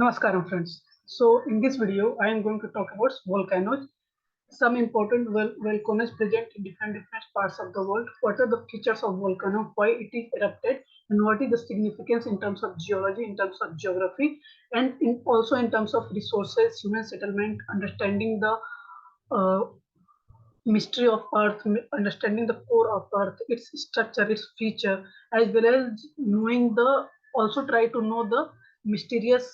Namaskaram friends. So in this video I am going to talk about volcanoes, some important volcanoes present in different parts of the world. What are the features of volcano, why it is erupted, and what is the significance in terms of geology, in terms of geography, and also in terms of resources, human settlement, understanding the uh, mystery of earth, understanding the core of earth, its structure, its feature, as well as knowing the also try to know the mysterious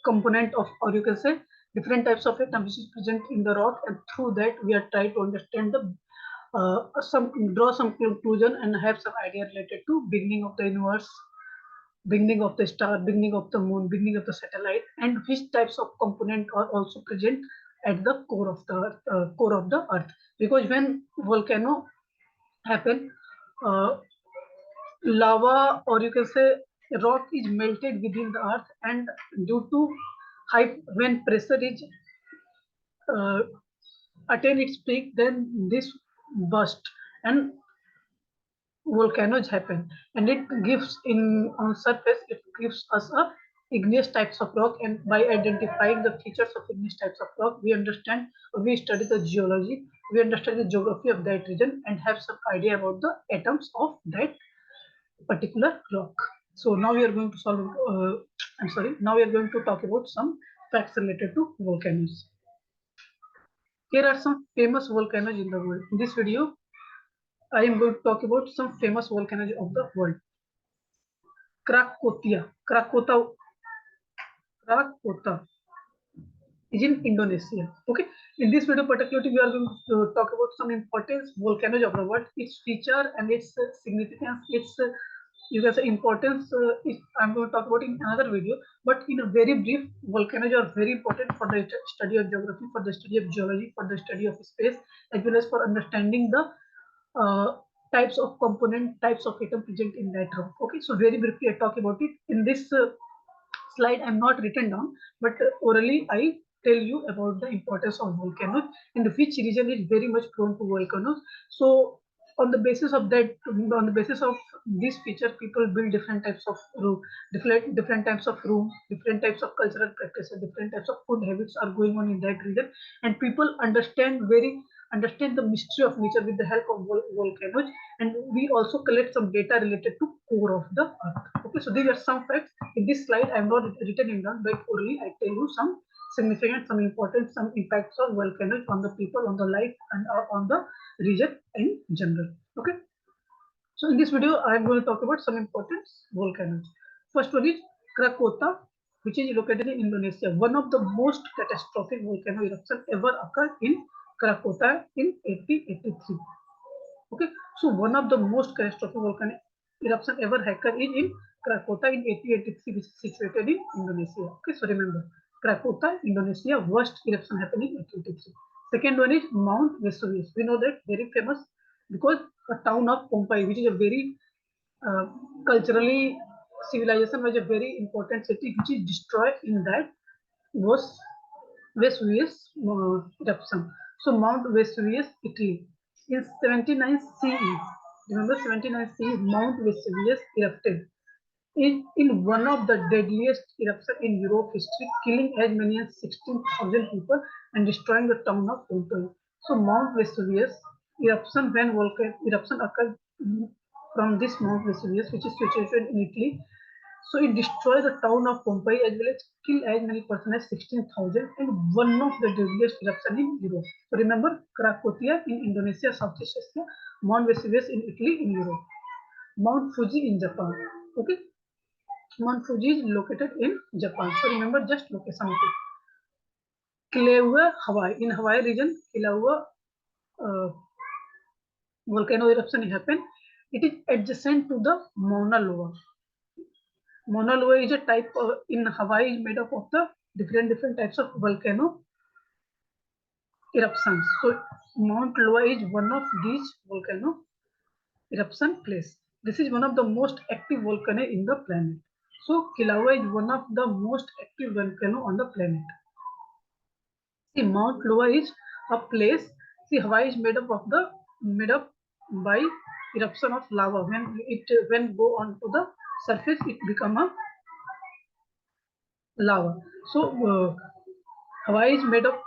component of, or you can say, different types of atoms which is present in the rock, and through that we are trying to understand the some draw some conclusion and have some idea related to beginning of the universe, beginning of the star, beginning of the moon, beginning of the satellite, and which types of component are also present at the core of the earth, core of the earth. Because when volcano happen, uh, lava, or you can say rock, is melted within the earth, and due to high, when pressure is uh, attain its peak, then this burst and volcanoes happen, and it gives in on surface, it gives us a igneous types of rock, and by identifying the features of igneous types of rock we understand, we study the geology, we understand the geography of that region, and have some idea about the atoms of that particular rock. So now we are going to solve I'm sorry, now we are going to talk about some facts related to volcanoes. Here are some famous volcanoes in the world. In this video I am going to talk about some famous volcanoes of the world. Krakatoa. Krakatoa is in Indonesia. Okay. In this video, particularly, we are going to talk about some important volcanoes of the world, its feature and its significance, its you can say importance. I'm going to talk about in another video. But in a very brief, volcanoes are very important for the study of geography, for the study of geology, for the study of space, as well as for understanding the types of component, types of atom present in that rock. Okay, so very briefly I talk about it. In this slide I'm not written down, but orally I tell you about the importance of volcanoes and which region is very much prone to volcanoes. So on the basis of that, on the basis of this feature, people build different types of room, different types of room, different types of cultural practices, different types of food habits are going on in that region, and people understand the mystery of nature with the help of volcanoes, and we also collect some data related to core of the earth. Okay, so these are some facts. In this slide I am not written in down, but orally I tell you some significant, some important, some impacts of volcanoes on the people, on the life, and on the region in general. Okay, so in this video I am going to talk about some important volcanoes. First one is Krakatoa, which is located in Indonesia. One of the most catastrophic volcano eruption ever occurred in Krakatoa in 1883. Okay, so one of the most catastrophic volcanic eruption ever occurred in Krakatoa in 1883, which is situated in Indonesia. Okay, so remember, Krakatoa, Indonesia, worst eruption happened in 1883. Second one is Mount Vesuvius. We know that, very famous, because a town of Pompeii, which is a very uh, culturally, civilization was a very important city, which is destroyed in that was Vesuvius eruption. So Mount Vesuvius, Italy. In 79 CE, remember 79 CE, Mount Vesuvius erupted in one of the deadliest eruptions in Europe history, killing as many as 16,000 people and destroying the town of Pompeii. So Mount Vesuvius eruption, when volcano eruption occurred from this Mount Vesuvius, which is situated in Italy, so it destroyed the town of Pompeii as well as killed as many persons as 16,000, and one of the deadliest eruption in Europe. So remember, Krakatoa in Indonesia, Southeast Asia, Mount Vesuvius in Italy in Europe, Mount Fuji in Japan. Okay, Mount Fuji is located in Japan. So remember just location of it. Kilauea, Hawaii. In Hawaii region, Kilauea volcano eruption happened. It is adjacent to the Mauna Loa. Mauna Loa is a type in Hawaii, is made up of the different types of volcano eruptions. So Mount Loa is one of these volcano eruption place. This is one of the most active volcano in the planet. So Kilauea is one of the most active volcano on the planet. See, Mount Loa is a place. See, Hawaii is made up by eruption of lava. When go onto the surface, it become a lava. So Hawaii is made up,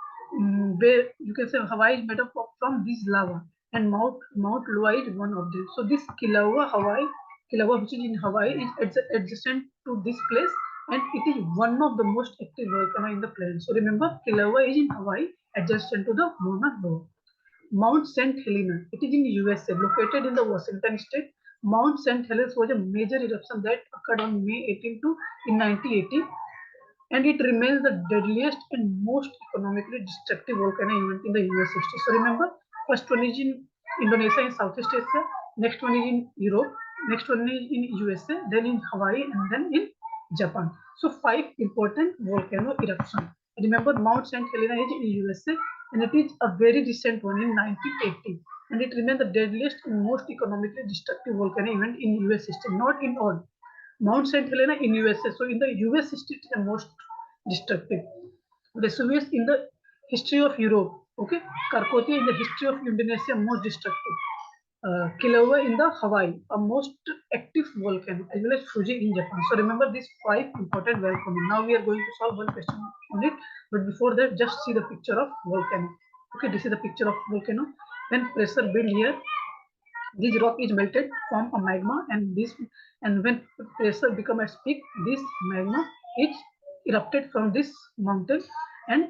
where you can say Hawaii is made up from this lava, and Mount Loa is one of them. So this Kilauea, which is in Hawaii, is adjacent to this place, and it is one of the most active volcano in the planet. So remember, Kilauea is in Hawaii, adjacent to the Mauna Loa. Mount St. Helena, it is in USA, located in the Washington state. Mount St. Helens was a major eruption that occurred on May 18 to in 1980, and it remains the deadliest and most economically destructive volcano event in the US history. So remember, first one is in Indonesia in Southeast Asia, next one is in Europe, next one is in USA, then in Hawaii, and then in Japan. So five important volcano eruption. Remember, Mount St. Helena is in USA, and it is a very recent one in 1980, and it remains the deadliest and most economically destructive volcano event in US history, not in all. Mount St. Helena in USA. So in the US history, it is the most destructive. Vesuvius in the history of Europe. Okay. Karkotia in the history of Indonesia, most destructive. Kilauea in the Hawaii, a most active volcano, as well as Fuji in Japan. So remember these five important volcanoes. Now we are going to solve one question on it. But before that, just see the picture of volcano. Okay, this is the picture of volcano. When pressure build here, this rock is melted from a magma, and when pressure become at peak, this magma is erupted from this mountain, and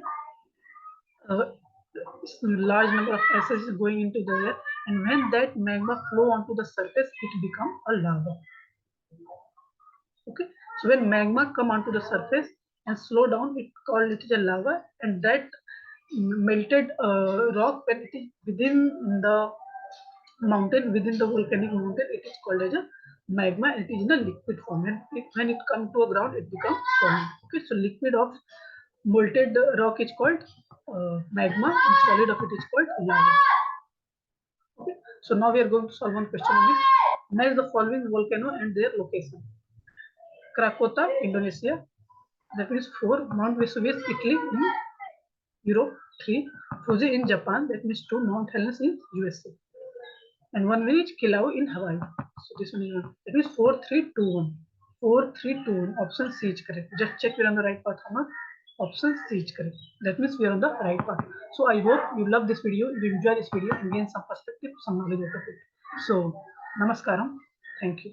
large number of acids is going into the air, and when that magma flow onto the surface, it become a lava. Okay, so when magma come onto the surface and slow down, it called it is a lava, and that melted rock, when it is within the mountain, within the volcanic mountain, it is called as a magma. It is in a liquid form, and when it comes to a ground, it becomes solid. Okay, so liquid of molten rock is called magma, and solid of it is called lava. Okay, so now we are going to solve one question on it. Match the following volcano and their location. Krakota, Indonesia, that means 4. Mount Vesuvius, Italy in Europe, 3. Fuji in Japan, that means 2. Mount Helens in USA. And one is Kilauea in Hawaii. So this one is one. That means 4, 3, 2, 1. 4, 3, 2, 1. Option C is correct. Just check we're on the right path or not. Option C is correct. That means we are on the right path. So I hope you love this video, you enjoy this video, and gain some perspective, some knowledge out of it. So, namaskaram. Thank you.